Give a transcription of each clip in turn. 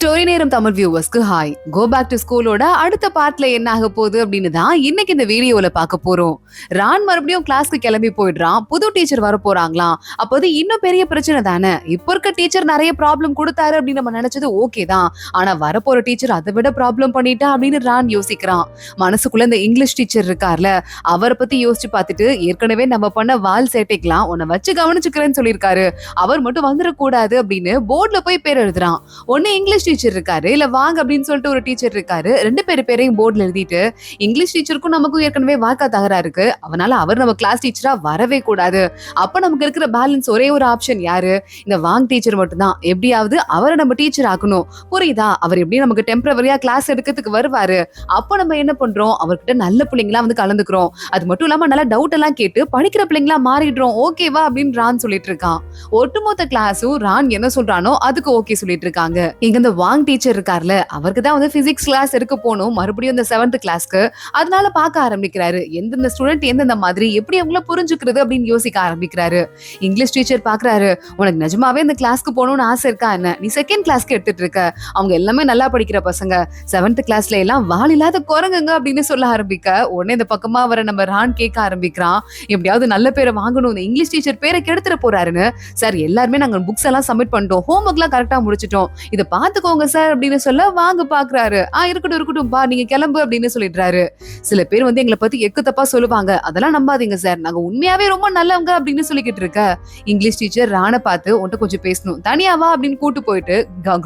Story நேரம் தமிழ் வியூவர்ஸ்க்கு ஹாய். கோ பேக் டு ஸ்கூலோட அடுத்த பார்ட்ல என்ன ஆக போகுது அப்படின்னு தான் இன்னைக்கு இந்த வீடியோல பார்க்க போறோம். ரான் மறுபடியும் கிளாஸ்க்கு கிளம்பி போயிடுறான். புது டீச்சர் வர போறாங்களாம். அப்போது இன்னும் பெரிய பிரச்சனை தானே. இப்போ இருக்க டீச்சர் நிறைய ப்ராப்ளம் கொடுத்தாரு அப்படின்னு நம்ம நினைச்சது ஓகே தான். ஆனா வரப்போற டீச்சர் அதை விட ப்ராப்ளம் பண்ணிட்டா அப்படின்னு ரான் யோசிக்கிறான். மனசுக்குள்ள இந்த இங்கிலீஷ் டீச்சர் இருக்கார்ல, அவரை பத்தி யோசிச்சு பார்த்துட்டு ஏற்கனவே நம்ம பண்ண வால் சேட்டைக்கலாம் உன்னை வச்சு கவனிச்சுக்கிறேன்னு சொல்லியிருக்காரு. அவர் மட்டும் வந்துடக்கூடாது அப்படின்னு போர்ட்ல போய் பேர் எழுதுறான். ஒன்னு இங்கிலீஷ் டீச்சர் இருக்காரு, இல்ல வாங்க அப்படின்னு சொல்லிட்டு ஒரு டீச்சர் இருக்காரு. ரெண்டு பேரையும் போர்ட்ல எழுதிட்டு இங்கிலீஷ் டீச்சருக்கும் நமக்கும் ஏற்கனவே வாக்கா தகராறு இருக்கு, அதனால அவர் நம்ம கிளாஸ் டீச்சரா வரவே கூடாது. அப்ப நமக்கு இருக்கிற பேலன்ஸ் ஒரே ஒரு ஆப்ஷன் யாரு, இந்த வாங் டீச்சர் மட்டும்தான். எப்படியாவது அவரை நம்ம டீச்சர் ஆக்கணும், புரியுதா? அவர் எப்படி நமக்கு டெம்பரவரியா கிளாஸ் எடுக்கிறதுக்கு வருவாரு. அப்ப நம்ம என்ன பண்றோம், அவர்கிட்ட நல்ல பிள்ளைங்களா வந்து கலந்துக்கிறோம். அது மட்டும் இல்லாம நல்லா டவுட் எல்லாம் கேட்டு படிக்கிற பிள்ளைங்களா மாறிடுறோம். ஓகேவா அப்படின்னு ரான் சொல்லிட்டு இருக்கான். ஒட்டுமொத்த கிளாஸும் ரான் என்ன சொல்றானோ அதுக்கு ஓகே சொல்லிட்டு இருக்காங்க. இங்க இந்த வாங் டீச்சர் இருக்கார்ல, அவருக்கு தான் வந்து பிசிக்ஸ் கிளாஸ் எடுக்க போகணும் மறுபடியும் இந்த 7th கிளாஸ்க்கு. அதனால பார்க்க ஆரம்பிக்கிறாரு எந்தெந்த ஸ்டூடெண்ட் எந்தெந்த மாதிரி எப்படி அவங்கள புரிஞ்சுக்கிறது அப்படின்னு யோசிக்க ஆரம்பிக்கிறாரு. இங்கிலீஷ் டீச்சர் பாக்குறாரு, உனக்கு நிஜமாவே இந்த கிளாஸ்க்கு போகணும்னு ஆசை இருக்கா என்ன? நீ 2nd கிளாஸ்க்கு எடுத்துட்டு இருக்க, அவங்க எல்லாமே நல்லா படிக்கிற பசங்க, 7th கிளாஸ்ல எல்லாம் வால் இல்லாத குரங்குங்க அப்படின்னு சொல்ல ஆரம்பிக்க உடனே இந்த பக்கமா வர நம்ம ரான் கேட்க ஆரம்பிக்கிறான், எப்படியாவது நல்ல பேரை வாங்கணும், இந்த இங்கிலீஷ் டீச்சர் பேரை கெடுத்துட போறாருன்னு. சார் எல்லாருமே நாங்க புக்ஸ் எல்லாம் சப்மிட் பண்ணிட்டோம், ஹோம் ஒர்க் எல்லாம் கரெக்டா முடிச்சிட்டோம், இதை பாத்துக்கோங்க சார் அப்படின்னு சொல்ல வாங்க பாக்குறாரு. இருக்கட்டும் பா, நீங்க கிளம்பு அப்படின்னு சொல்லிடுறாரு. சில பேர் வந்து எங்களை பத்தி எக்கு தப்பா சொல்லுவாங்க, அதெல்லாம் நம்பாதீங்க சார், நாங்க உண்மையாவே ரொம்ப நல்லவங்க அப்படின்னு சொல்லிக்கிட்டு இருக்க இங்கிலீஷ் டீச்சர் ராணை பார்த்து உன்ட்ட கொஞ்சம் பேசணும், தனியாவா அப்படின்னு கூட்டு போயிட்டு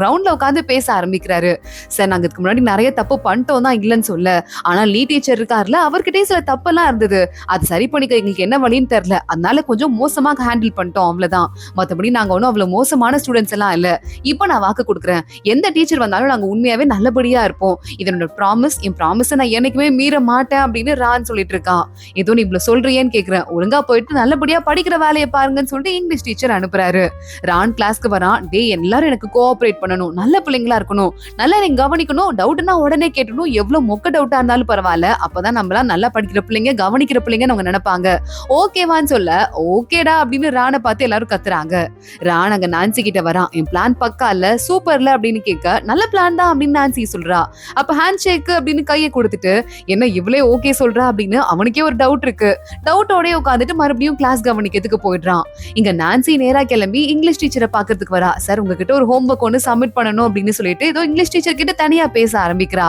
கிரவுண்ட்ல உட்காந்து பேச ஆரம்பிக்கிறாரு. சார் நாங்க இதுக்கு முன்னாடி நிறைய தப்பு பண்ணிட்டோம் தான் இல்லைன்னு சொல்ல, ஆனா லீ டீச்சர் இருக்காருல, அவர்கிட்டயே சில தப்பெல்லாம் இருந்தது, அது சரி பண்ணிக்க எங்களுக்கு என்ன வழின்னு தெரியல, அதனால கொஞ்சம் மோசமா ஹேண்டில் பண்ணிட்டோம், அவ்வளவுதான். மத்தபடி நாங்க ஒன்னும் அவ்வளவு மோசமான ஸ்டூடெண்ட்ஸ் எல்லாம் இல்ல. இப்போ நான் வாக்கு கொடுக்குறேன், எந்த டீச்சர் வந்தாலும் நாங்க உண்மையாவே நல்லபடியா இருப்போம், இதனோட ப்ராமிஸ், என் ப்ராமிஸை நான் என்னைக்குமே மீற மாட்டேன் அப்படின்னு ரான் சொல்லிட்டு இருக்கான். ஏதோ நீ இவ்வளவு சொல்றியேன்னு கேக்குறேன், ஒழுங்கா போயிட்டு நல்லபடியா படிக்கிற வேலையை பாருங்கன்னு சொல்லிட்டு இங்கிலீஷ் டீச்சர் அனுப்புறாரு. ரான் கிளாஸ்க்கு வரான். டே எல்லாரும் எனக்கு கோஆபரேட் பண்ணணும், நல்ல பிள்ளைங்களா இருக்கணும், நல்லா நீங்க கவனிக்கணும், டவுட்னா உடனே கேட்டணும், எவ்வளவு மொக்க டவுட்டா இருந்தாலும் பரவாயில்ல, அப்பதான் நம்மளாம் நல்லா படிக்கிற பிள்ளைங்க கவனிக்கிற பிள்ளைங்கன்னு அவங்க நினைப்பாங்க. ஓகேவான்னு சொல்ல ஓகேடா அப்படின்னு ரானை பார்த்து எல்லாரும் கத்துறாங்க. ரான் அங்க நான்சி கிட்ட வரான். என் பிளான் பக்கா இல்ல, சூப்பர்ல அப்படின்னு கேட்க நல்ல பிளான் தான் அப்படின்னு நான்சி சொல்றா. அப்ப ஹேண்ட் ஷேக் அப்படின்னு கையை கொடுத்துட்டு என்ன இவ்வளே ஓகே சொல்றா அப்படின்னு அவனுக்கே ஒரு டவுட் இருக்கு. டவுட்டோட உட்காந்துட்டு மறுபடியும் கிளாஸ் கவனிக்கிறதுக்கு போயிடுறான். இங்க நான்சி நேரா கிளம்பி இங்கிலீஷ் டீச்சரை பாக்குறதுக்கு வரா. சார் உங்ககிட்ட ஒரு ஹோம் ஒர்க் ஒன்று சப்மிட் பண்ணணும் அப்படின்னு சொல்லிட்டு ஏதோ இங்கிலீஷ் டீச்சர் கிட்ட தனியா பேச ஆரம்பிக்கிறா.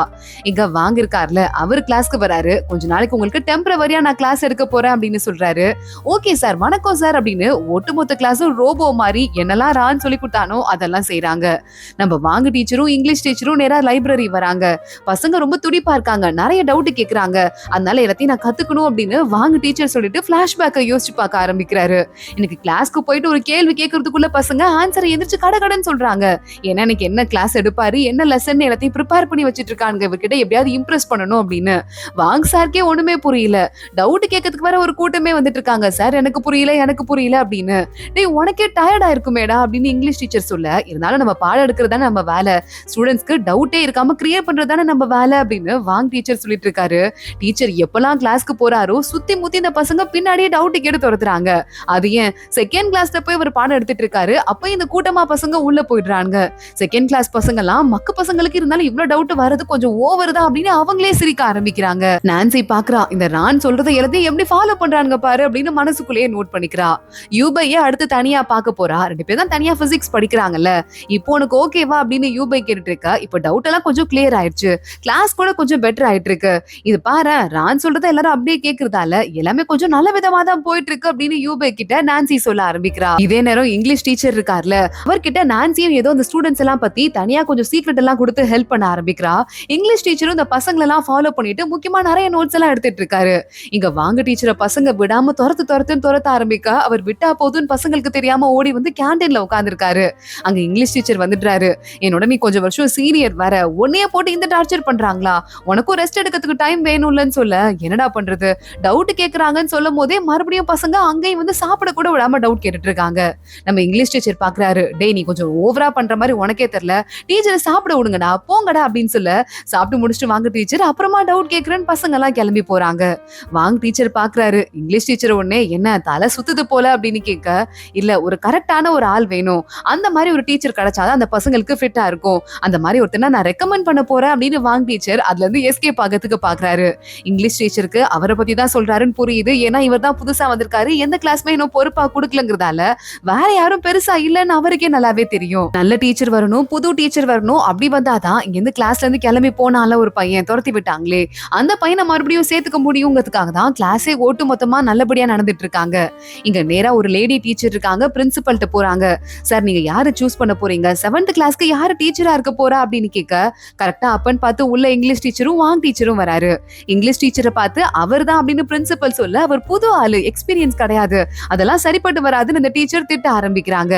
இங்க வாங்கிருக்காருல, அவர் கிளாஸ்க்கு வராரு. கொஞ்ச நாளைக்கு உங்களுக்கு டெம்பரவரியா நான் கிளாஸ் எடுக்க போறேன் அப்படின்னு சொல்றாரு. ஓகே சார், வணக்கம் சார் அப்படின்னு ஒட்டுமொத்த கிளாஸும் ரோபோ மாதிரி என்னெல்லாம் ரான் சொல்லி கொடுத்தானோ அதெல்லாம் செய்யறாங்க. நம்ம வாங்க டீச்சரும் இங்கிலீஷ் டீச்சரும் நேரா லைப்ரரி வராங்க. பசங்க ரொம்ப துடிப்பா இருக்காங்க, நிறைய டவுட் கேக்குறாங்க, அதனால எல்லாத்தையும் நான் கத்துக்கணும் அப்படின்னு வாங்க டீச்சர் சொல்லிட்டு பிளாஷ்பேக்கை யோசிச்சு பார்க்க ஆரம்பிக்கிறாரு. எனக்கு கிளாஸ்க்கு போயிட்டு ஒரு கேள்வி கேட்கறதுக்குள்ள பசங்க ஆன்சரை எந்திரிச்சு கடகடன்னு சொல்றாங்க. ஏன்னா எனக்கு என்ன கிளாஸ் எடுப்பாரு, என்ன லெசன் எல்லாத்தையும் ப்ரிப்பேர் பண்ணி வச்சிட்டு இருக்காங்க, இவர்கிட்ட எப்படியாவது இம்ப்ரெஸ் பண்ணணும் அப்படின்னு. வாங்க சார்க்கே ஒண்ணுமே புரியல. டவுட் கேட்கறதுக்கு வர ஒரு கூட்டமே வந்துட்டு இருக்காங்க. சார் எனக்கு புரியல அப்படின்னு. டேய் உனக்கே டயர்டா இருக்குமேடா அப்படின்னு இங்கிலீஷ் டீச்சர் சொல்ல, இருந்தாலும் நம்ம பாடம் எடுக்கிறதானே நம்ம வேலை, ஸ்டூடெண்ட்ஸ்க்கு டவுட்டே இருக்காம கிரியேட் பண்றதானே நம்ம வேலை அப்படின்னு வாங் டீச்சர் சொல்லிட்டு இருக்காரு. டீச்சர் எப்பெல்லாம் கிளாஸ்க்கு போறாரோ சுத்தி முத்தி இந்த பசங்க பின்னாடியே டவுட் கேட்டு துரத்துறாங்க. அது ஏன் 2nd கிளாஸ்ல போய் ஒரு பாடம் எடுத்துட்டு இருக்காரு, அப்ப இந்த கூட்டமா பசங்க உள்ள போயிடுறாங்க. 2nd கிளாஸ் பசங்க எல்லாம் மக்க பசங்களுக்கு இருந்தாலும் இவ்வளவு டவுட் வர்றது கொஞ்சம் ஓவர் தான் அப்படின்னு அவங்களே சிரிக்க ஆரம்பிக்கிறாங்க. நான்சி பாக்குறா, இந்த ரான் சொல்றதை எல்லாத்தையும் எப்படி ஃபாலோ பண்றாங்க பாரு அப்படின்னு மனசுக்குள்ளேயே நோட் பண்ணிக்கிறா. யூபைய அடுத்து தனியா பார்க்க போறா. 2 பேர் தான் தனியா பிசிக்ஸ் படிக்கிறாங்கல்ல, இப்போ உனக்கு ஓகேவா அப்படின்னு யூபை கேட்டுட்டு இருக்கா. இப்ப டவுட் எல்லாம் கொஞ்சம் கிளியர் ஆயிடுச்சு, கிளாஸ் கூட கொஞ்சம் பெட்டர் ஆயிட்டு இருக்கு. இது பாரு, ரான் சொல்றத எல்லாரும் அப்படியே கேக்குறதால எல்லாமே கொஞ்சம் நல்ல விதமா தான் போயிட்டு இருக்கு அப்படின்னு யூபை கிட்ட நான்சி சொல்ல ஆரம்பிக்கிறா. இதே நேரம் இங்கிலீஷ் டீச்சர் இருக்கார்ல, அவர்கிட்ட நான்சியும் ஏதோ அந்த ஸ்டூடெண்ட்ஸ் எல்லாம் பத்தி தனியா கொஞ்சம் சீக்ரெட் எல்லாம் கொடுத்து ஹெல்ப் பண்ண ஆரம்பிக்கிறா. இங்கிலீஷ் டீச்சரும் இந்த பசங்களை எல்லாம் ஃபாலோ பண்ணிட்டு முக்கியமா நிறைய நோட்ஸ் எல்லாம் எடுத்துட்டு இருக்காரு. இங்க வாங்க டீச்சரை பசங்க விடாம துரத்த ஆரம்பிக்க அவர் விட்டா போதுன்னு பசங்களுக்கு தெரியாம ஓடி வந்து கேண்டீன்ல உட்கார்ந்து இருக்காரு. அங்க இங்கிலீஷ் டீச்சர் வந்துடுறாரு. என்னோட நீ கொஞ்சம் வருஷம் சீனியர் வர, உன்னைய போட்டு இந்த டார்ச்சர் பண்றாங்களா, உனக்கும் ரெஸ்ட் எடுக்கிறதுக்கு டைம் வேணும்லன்னு சொல்ல, என்னடா பண்றது, டவுட் கேக்குறாங்கன்னு சொல்லும் போதே மறுபடியும் பசங்க அங்கேயும் வந்து சாப்பிட கூட விடாம டவுட் கேட்டுட்டு இருக்காங்க. நம்ம இங்கிலீஷ் டீச்சர் பாக்குறாரு. டே நீ கொஞ்சம் ஓவரா பண்ற மாதிரி உனக்கே தெரியல, டீச்சரை சாப்பிட விடுங்கடா போங்கடா அப்படின்னு சொல்ல, சாப்பிட்டு முடிச்சுட்டு வாங்க டீச்சர் அப்புறமா டவுட் கேக்குறேன்னு பசங்க எல்லாம் கிளம்பி போறாங்க. வாங்க டீச்சர் பாக்குறாரு. இங்கிலீஷ் டீச்சர் உடனே என்ன தலை சுத்துது போல அப்படின்னு கேட்க, இல்ல ஒரு கரெக்டான ஒரு ஆள் வேணும், அந்த மாதிரி ஒரு டீச்சர் கிடைச்சாதான் அந்த பசங்களுக்கு ஃபிட் ப்ராஜெக்டா இருக்கும். அந்த மாதிரி ஒருத்தனை நான் ரெக்கமெண்ட் பண்ண போறேன் அப்படின்னு வாங் டீச்சர் அதுல இருந்து எஸ்கேப் ஆகிறதுக்கு பாக்குறாரு. இங்கிலீஷ் டீச்சருக்கு அவரை பத்தி தான் சொல்றாருன்னு புரியுது. ஏன்னா இவர் தான் புதுசா வந்திருக்காரு, எந்த கிளாஸ்மே இன்னும் பொறுப்பா கொடுக்கலங்கிறதால வேற யாரும் பெருசா இல்லன்னு அவருக்கே நல்லாவே தெரியும். நல்ல டீச்சர் வரணும், புது டீச்சர் வரணும், அப்படி வந்தாதான் இங்க இருந்து கிளாஸ்ல இருந்து கிளம்பி போனால ஒரு பையன் துரத்தி விட்டாங்களே அந்த பையனை மறுபடியும் சேர்த்துக்க முடியுங்கிறதுக்காக தான் கிளாஸே ஓட்டு மொத்தமா நல்லபடியா நடந்துட்டு இருக்காங்க. இங்க நேரா ஒரு லேடி டீச்சர் இருக்காங்க, பிரின்சிபல்ட்ட போறாங்க. சார் நீங்க யாரு சூஸ் பண்ண போறீங்க, 7th கிளாஸ்க்கு யாரு டீச்சரா இருக்க போறா அப்படின்னு கேட்க கரெக்டா அப்பன்னு பார்த்து உள்ள இங்கிலீஷ் டீச்சரும் வாங் டீச்சரும் வராரு. இங்கிலீஷ் டீச்சரை பார்த்து அவர் தான் அப்படின்னு பிரின்சிபல் சொல்ல, அவர் புது ஆளு, எக்ஸ்பீரியன்ஸ் கிடையாது, அதெல்லாம் சரிப்பட்டு வராதுன்னு இந்த டீச்சர் திட்ட ஆரம்பிக்கிறாங்க.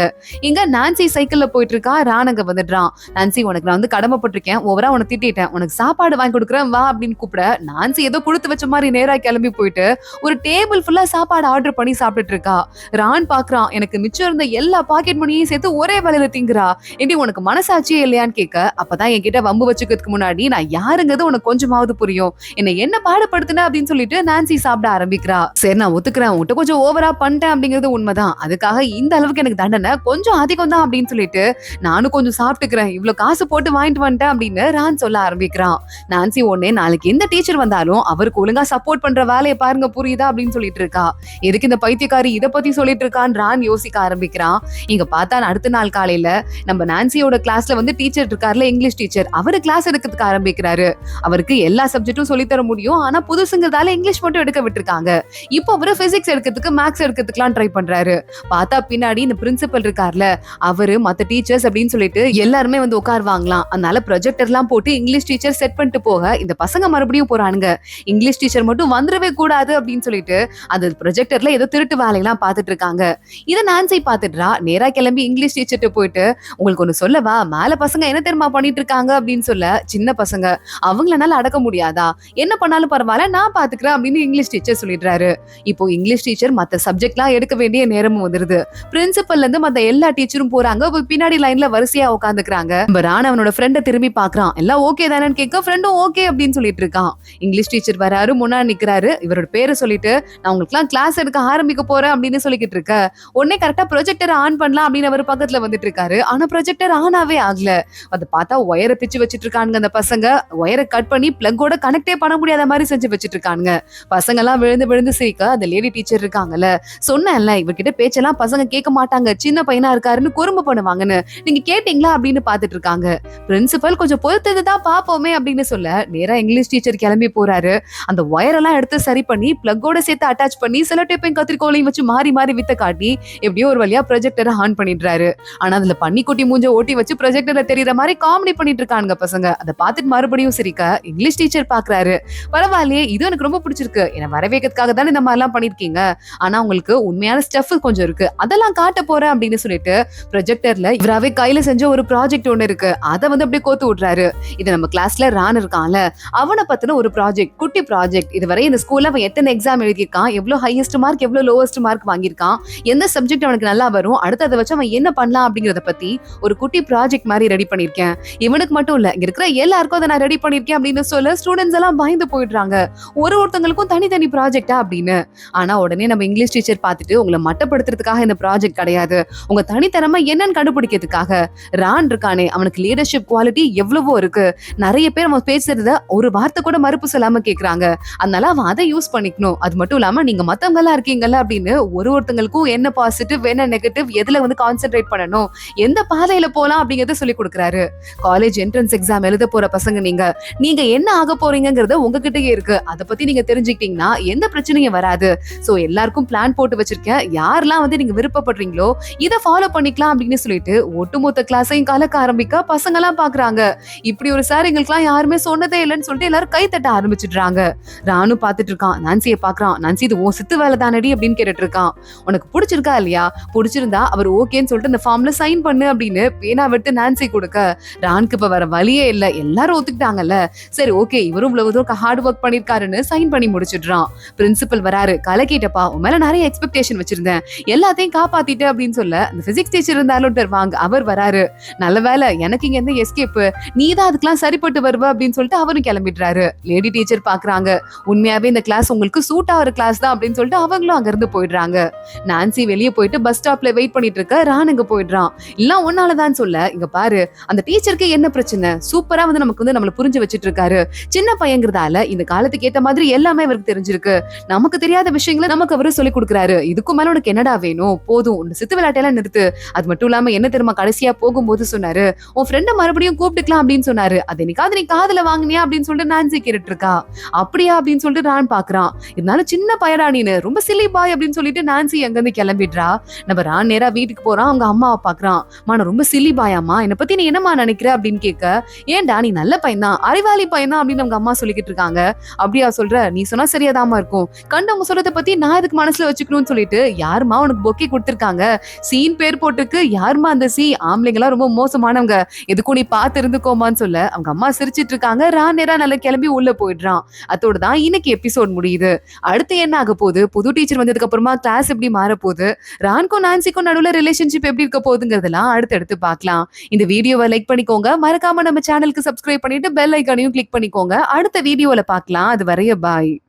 இங்க நான்சி சைக்கிள்ல போயிட்டு இருக்கா, ராணங்க வந்துடுறான். நான்சி உனக்கு நான் வந்து கடமைப்பட்டிருக்கேன், ஓவரா உனக்கு திட்டிட்டேன், உனக்கு சாப்பாடு வாங்கி கொடுக்குறேன் வா அப்படின்னு கூப்பிட நான்சி ஏதோ கொடுத்து வச்ச மாதிரி நேரா கிளம்பி போயிட்டு ஒரு டேபிள் ஃபுல்லா சாப்பாடு ஆர்டர் பண்ணி சாப்பிட்டுட்டு இருக்கா. ரான் பாக்குறான், எனக்கு மிச்சம் இருந்த எல்லா பாக்கெட் மணியையும் சேர்த்து ஒரே வேலையில திங்குறா, ஏண்டி உனக்கு மனசாட்சியே இல்லையான்னு கேட்க அப்பதான் என்கிட்ட வம்பு வச்சுக்கிறதுக்கு முன்னாடி நான் யாருங்கிறது உனக்கு கொஞ்சமாவது புரியும், என்ன பாடுபடுத்தின அப்படின்னு சொல்லிட்டு நான்சி சாப்பிட ஆரம்பிக்கிறா. சரி நான் ஒத்துக்கிறேன், உன்கிட்ட கொஞ்சம் ஓவரா பண்ணிட்டேன் அப்படிங்கிறது உண்மைதான், அதுக்காக இந்த அளவுக்கு எனக்கு தண்டனை கொஞ்சம் அதிகம் தான் அப்படின்னு சொல்லிட்டு நானும் கொஞ்சம் சாப்பிட்டுக்கிறேன், இவ்வளவு காசு போட்டு வாங்கிட்டு வந்துட்டேன் அப்படின்னு ரான் சொல்ல ஆரம்பிக்கிறான். நான்சி உடனே நாளைக்கு எந்த டீச்சர் வந்தாலும் அவருக்கு ஒழுங்கா சப்போர்ட் பண்ற வேலையை பாருங்க புரியுதா அப்படின்னு சொல்லிட்டு இருக்கா. எதுக்கு இந்த பைத்தியக்காரி இதை பத்தி சொல்லிட்டு இருக்கான்னு ரான் யோசிக்க ஆரம்பிக்கிறான். இங்க பார்த்தா அடுத்த நாள் காலையில நம்ம நான்சியோட கிளாஸ்ல வந்து டீச்சர் இருக்காருல, இங்கிலீஷ் டீச்சர், அவரு கிளாஸ் எடுக்கிறதுக்கு ஆரம்பிக்கிறாரு. அவருக்கு எல்லா சப்ஜெக்டும் சொல்லி தர முடியும், ஆனா புதுசுங்கிறதால இங்கிலீஷ் மட்டும் எடுக்க விட்டுருக்காங்க. இப்போ அவரு பிசிக்ஸ் எடுக்கிறதுக்கு மேக்ஸ் எடுக்கிறதுக்குலாம் ட்ரை பண்றாரு. பார்த்தா பின்னாடி இந்த பிரின்சிபல் இருக்கார்ல, அவரு மத்த டீச்சர்ஸ் அப்படின்னு சொல்லிட்டு எல்லாருமே வந்து உட்காருவாங்களாம். அதனால ப்ரொஜெக்டர் எல்லாம் போட்டு இங்கிலீஷ் டீச்சர் செட் பண்ணிட்டு போக இந்த பசங்க மறுபடியும் போறானுங்க. இங்கிலீஷ் டீச்சர் மட்டும் வந்துடவே கூடாது அப்படின்னு சொல்லிட்டு அந்த ப்ரொஜெக்டர்ல ஏதோ திருட்டு வேலையெல்லாம் பார்த்துட்டு இருக்காங்க. இதை நான்சி பார்த்துட்டா நேரா கிளம்பி இங்கிலீஷ் டீச்சர்ட்ட போயிட்டு உங்களுக்கு ஒண்ணு சொல்லவா, மேல பசங்க என்ன தெரியுமா பண்ணிட்டு இருக்காங்க அப்படின்னு சொல்ல, சின்ன பசங்க அவங்களனால அடக்க முடியாதா, என்ன பண்ணாலும் பரவாயில்ல நான் பாத்துக்கிறேன் அப்படின்னு இங்கிலீஷ் டீச்சர் சொல்லிடுறாரு. இப்போ இங்கிலீஷ் டீச்சர் மத்த சப்ஜெக்ட்லாம் எடுக்க வேண்டிய நேரமும் வந்துருது. பிரின்சிபல்ல இருந்து மத்த எல்லா டீச்சரும் போறாங்க, பின்னாடி லைன்ல வரிசையா உட்காந்துக்கிறாங்க. ரான் அவனோட ஃப்ரெண்டை திரும்பி பாக்குறான், எல்லாம் ஓகே தானேன்னு கேட்க ஃப்ரெண்டும் ஓகே அப்படின்னு சொல்லிட்டு இருக்கான். இங்கிலீஷ் டீச்சர் வராரு, முன்னாடி நிக்கிறாரு, இவரோட பேரை சொல்லிட்டு நான் உங்களுக்கு எல்லாம் கிளாஸ் எடுக்க ஆரம்பிக்க போறேன் அப்படின்னு சொல்லிக்கிட்டு இருக்க உடனே கரெக்டா ப்ரொஜெக்டர் ஆன் பண்ணலாம் அப்படின்னு அவர் பக்கத்துல வந்துட்டு இருக்காரு. ஆனா ப்ரொஜெக்டர் ஆனாவே ஆகல. அதை பார்த்தா ஒயரை பிச்சு வச்சிட்டு இருக்கானுங்க அந்த பசங்க. ஒயரை கட் பண்ணி பிளக்கோட கனெக்டே பண்ண முடியாத மாதிரி செஞ்சு வச்சிட்டு இருக்கானுங்க. பசங்க எல்லாம் விழுந்து விழுந்து சிரிக்க அந்த லேடி டீச்சர் இருக்காங்கல்ல, சொன்னேன்ல இவர்கிட்ட பேச்செல்லாம் பசங்க கேட்க மாட்டாங்க, சின்ன பையனா இருக்காருன்னு குறும்பு பண்ணுவாங்கன்னு, நீங்க கேட்டீங்களா அப்படின்னு பாத்துட்டு இருக்காங்க. பிரின்சிபல் கொஞ்சம் பொறுத்ததுதான் பாப்போமே அப்படின்னு சொல்ல நேரா இங்கிலீஷ் டீச்சர் கிளம்பி போறாரு. அந்த ஒயரெல்லாம் எடுத்து சரி பண்ணி பிளக்கோட சேர்த்து அட்டாச் பண்ணி செலோடேப்பையும் கத்திரிக்கோளையும் வச்சு மாறி மாறி வித்த காட்டி எப்படியோ ஒரு வழியா ப்ரொஜெக்டரை ஆன் பண்ணிடுறாரு. ஆனா அதுல பன்னிக்குட்டி மூஞ்ச ஓட்டி வச்சு ப்ரொஜெக்டர்ல தெரியற மாதிரி காமெடி பண்ணிட்டு இருக்காங்க பசங்க. அதை பார்த்துட்டு மறுபடியும் சிரிக்க இங்கிலீஷ் டீச்சர் பாக்குறாரு. பரவாயில்லையே, இது எனக்கு ரொம்ப பிடிச்சிருக்கு, என்ன வரவேற்கிறதுக்காக தானே இந்த மாதிரி எல்லாம் பண்ணிருக்கீங்க, ஆனா உங்களுக்கு உண்மையான ஸ்டெஃப் கொஞ்சம் இருக்கு, அதெல்லாம் காட்ட போறேன் அப்படின்னு சொல்லிட்டு ப்ரொஜெக்டர்ல இவராவே கையில செஞ்ச ஒரு ப்ராஜெக்ட் ஒண்ணு இருக்கு, அதை வந்து அப்படியே கோத்து விடுறாரு. இது நம்ம கிளாஸ்ல ரான் இருக்கான்ல, அவனை பத்தின ஒரு ப்ராஜெக்ட், குட்டி ப்ராஜெக்ட். இதுவரை இந்த ஸ்கூல்ல அவன் எத்தனை எக்ஸாம் எழுதியிருக்கான், எவ்வளவு ஹையஸ்ட் மார்க் எவ்வளவு லோவஸ்ட் மார்க் வாங்கியிருக்கான், எந்த சப்ஜெக்ட் அவனுக்கு நல்லா வரும், அடுத்து அதை வச்சு அவன் என்ன பண்ணலாம் அப்படிங்கறத பத்தி ஒரு குட்டி ப்ராஜெக்ட் மாதிரி ரெடி பண்ணிருக்கேன். இவனுக்கு மட்டும் இல்ல, இங்க இருக்கிற எல்லாருக்கும் அதை நான் ரெடி பண்ணிருக்கேன் அப்படின்னு சொல்ல ஸ்டூடெண்ட்ஸ் எல்லாம் பயந்து போயிடுறாங்க, ஒருத்தங்களுக்கும் தனித்தனி ப்ராஜெக்டா அப்படின்னு. ஆனா உடனே நம்ம இங்கிலீஷ் டீச்சர் பார்த்துட்டு உங்களை மட்டப்படுத்துறதுக்காக இந்த ப்ராஜெக்ட் கிடையாது, உங்க தனித்தனமா என்னன்னு கண்டுபிடிக்கிறதுக்காக. ரான் இருக்கானே, அவனுக்கு லீடர்ஷிப் குவாலிட்டி எவ்வளவோ இருக்கு, நிறைய பேர் அவன் பேசுறத ஒரு வார்த்தை கூட மறுப்பு சொல்லாம கேக்குறாங்க, அதனால அவன் அதை யூஸ் பண்ணிக்கணும். அது மட்டும் இல்லாம நீங்க மத்தவங்க எல்லாம் இருக்கீங்கல்ல அப்படின்னு ஒருத்தங்களுக்கும் என்ன பாசிட்டிவ் என்ன நெகட்டிவ் எதுல வந்து கான்சென்ட்ரேட் பண்ணணும், எந்த பாதையில போலாம் அப்படிங்கறத சொல்லி கொடுக்குறாரு. காலேஜ் என்ட்ரன்ஸ் எக்ஸாம் எழுத போற பசங்க நீங்க என்ன ஆக போறீங்கிறது உங்ககிட்டயே இருக்கு, அதை பத்தி நீங்க தெரிஞ்சுக்கிட்டீங்கன்னா எந்த பிரச்சனையும் வராது. சோ எல்லாருக்கும் பிளான் போட்டு வச்சிருக்கேன், யாரெல்லாம் வந்து நீங்க விருப்பப்படுறீங்களோ இதை ஃபாலோ பண்ணிக்கலாம் அப்படின்னு சொல்லிட்டு ஒட்டுமொத்த கிளாஸையும் கலக்க ஆரம்பிக்க பசங்க எல்லாம் பாக்குறாங்க. இப்படி ஒரு சார் எங்களுக்குலாம் யாருமே சொன்னதே இல்லைன்னு சொல்லிட்டு எல்லாரும் கை தட்ட ஆரம்பிச்சிடுறாங்க. ரானும் பாத்துட்டு இருக்கான், நான்சியை பாக்குறான். நான்சி இது உன் சித்து வேலை தானடி அப்படின்னு கேட்டுட்டு இருக்கான். உனக்கு பிடிச்சிருக்கா இல்லையா, பிடிச்சிருந்தா அவர் ஓகேன்னு சொல்லிட்டு இந்த ஃபார்ம்ல சைன் பண்ணு அப்படின்னு பேனா விட்டு நான்சி கொடுக்க ரானுக்கு இப்ப வர வழியே இல்ல, எல்லாரும் ஒத்துக்கிட்டாங்கல்ல, சரி ஓகே இவரும் இவ்வளவு தூரம் ஹார்ட் ஒர்க் பண்ணிருக்காருன்னு சைன் பண்ணி முடிச்சிடுறான். பிரின்சிபல் வராரு, கலக்கிட்டப்பா உன் மேல நிறைய எக்ஸ்பெக்டேஷன் வச்சிருந்தேன், எல்லாத்தையும் காப்பாத்திட்டு அப்படின்னு சொல்ல அந்த பிசிக்ஸ் டீச்சர் இருந்தாலும் வாங்க அவர் வராரு. நல்ல வேலை எனக்கு இங்க இருந்து எஸ்கேப், நீதான் அதுக்கெல்லாம் சரிப்பட்டு வருவ அப்படின்னு சொல்லிட்டு அவரும் கிளம்பிடுறாரு. லேடி டீச்சர் பாக்குறாங்க, உண்மையாவே இந்த கிளாஸ் உங்களுக்கு சூட் ஆகிற கிளாஸ் தான் அப்படின்னு சொல்லிட்டு அவங்களும் அங்க இருந்து போயிடுறாங்க. நான்சி வெளியே போயிட்டு பஸ் ஸ்டாப்ல வெயிட் பண்ணிட்டு இருக்க ரான் அங்க போயிடுறான். எல்லாம் ஒன்னாலதான் சொல்ல இங்க பாரு அந்த டீச்சருக்கு என்ன பிரச்சனை, சூப்பரா வந்து நமக்கு வந்து நம்மள புரிஞ்சு வச்சிட்டு இருக்காரு. சின்ன பையங்கிறதால இந்த காலத்துக்கு ஏத்த மாதிரி எல்லாமே அவருக்கு தெரிஞ்சிருக்கு. நமக்கு தெரியாத விஷயங்களை நமக்கு அவரு சொல்லி கொடுக்குறாரு. இதுக்கும் மேல உனக்கு என்னடா வேணும், போதும் உன் சித்து விளையாட்டெல்லாம் நிறுத்து. அது மட்டும் இல்லாம என்ன தெரியுமா கடைசியா போகும்போது சொன்னாரு, உன் ஃப்ரெண்ட மறுபடியும் கூப்பிட்டுக்கலாம் அப்படின்னு சொன்னாரு. அது என்னைக்காவது நீ காதுல வாங்கினியா அப்படின்னு சொல்லிட்டு நான்சி கேட்டுட்டு இருக்கா. அப்படியா அப்படின்னு சொல்லிட்டு ரான் பாக்குறான். இருந்தாலும் சின்ன பயடா நீனு, ரொம்ப சில்லி பாய் அப்படின்னு சொல்லிட்டு நான்சி அங்க இருந்து கிளம்பிடுறா. நம்ம ரான் நேரா வீட்டுக்கு போறான். அவங்க அம்மாவை பாக்குறான். நான் ரொம்ப சில்லி பாயாமா, என்னை பத்தி நீ என்னமா நினைக்கிற அப்படின்னு கேட்க, ஏன்டா நீ நல்ல பையன் தான், அறிவாளி பையன் தான் அப்படின்னு அவங்க அம்மா சொல்லிக்கிட்டு இருக்காங்க. அப்படியா சொல்ற, நீ சொன்னா சரியாதாமா இருக்கும். கண்டவங்க சொல்றதை பத்தி நான் இதுக்கு மனசுல வச்சுக்கணும்னு சொல்லிட்டு யாருமா உனக்கு பொக்கே கொடுத்திருக்காங்க, சீன் பேர் போட்டுருக்கு, யாருமா அந்த சி, ஆம்பளைங்களா ரொம்ப மோசமானவங்க, எதுக்கும் நீ பார்த்து இருந்துக்கோமான்னு சொல்ல அவங்க அம்மா சிரிச்சிட்டு இருக்காங்க. ரான் நேரா நல்லா கிளம்பி உள்ள போயிடுறான். அதோட தான் இன்னைக்கு எபிசோட் முடியுது. அடுத்து என்ன ஆக போகுது, புது டீச்சர் வந்ததுக்கு அப்புறமா கிளாஸ் எப்படி மாற போகுது, ரான்க்கும் நான்சிக்கும் நடுவுல ரிலேஷன்ஷிப் எப்படி இருக்க போகுதுங்கிறதெல்லாம் அடுத்து பார்க்கலாம். இந்த வீடியோவை லைக் பண்ணிக்கோங்க, மறக்காம நம்ம சேனலுக்கு சப்ஸ்கிரைப் பண்ணிட்டு பெல் ஐக்கானையும் கிளிக் பண்ணிக்கோங்க. அடுத்த வீடியோல பார்க்கலாம். அது வரைய பாய்.